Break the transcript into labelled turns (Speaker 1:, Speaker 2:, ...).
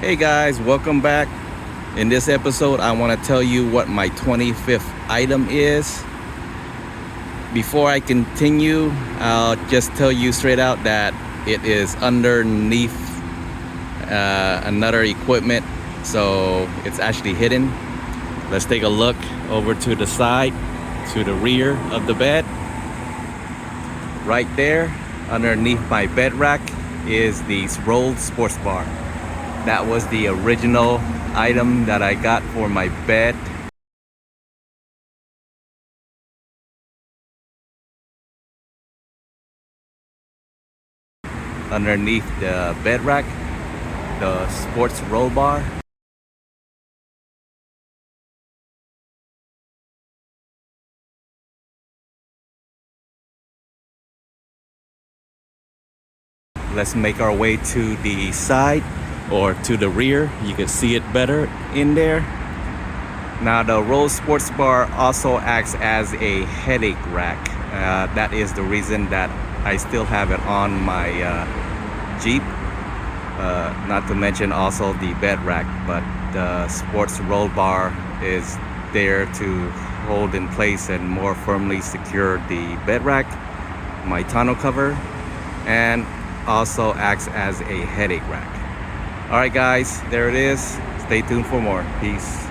Speaker 1: Hey guys, welcome back. In this episode, I want to tell you what my 25th item is. Before I continue, I'll just tell you straight out that it is underneath another equipment, so it's actually hidden. Let's take a look over to the side, to the rear of the bed. Right there, underneath my bed rack, is the rolled sports bar. That was the original item that I got for my bed. Underneath the bed rack, the sports roll bar. Let's make our way to the side or to the rear. You can see it better in there. Now the roll sports bar also acts as a headache rack. That is the reason that I still have it on my Jeep. Not to mention also the bed rack, but the sports roll bar is there to hold in place and more firmly secure the bed rack, my tonneau cover, and also acts as a headache rack. Alright guys, there it is. Stay tuned for more. Peace.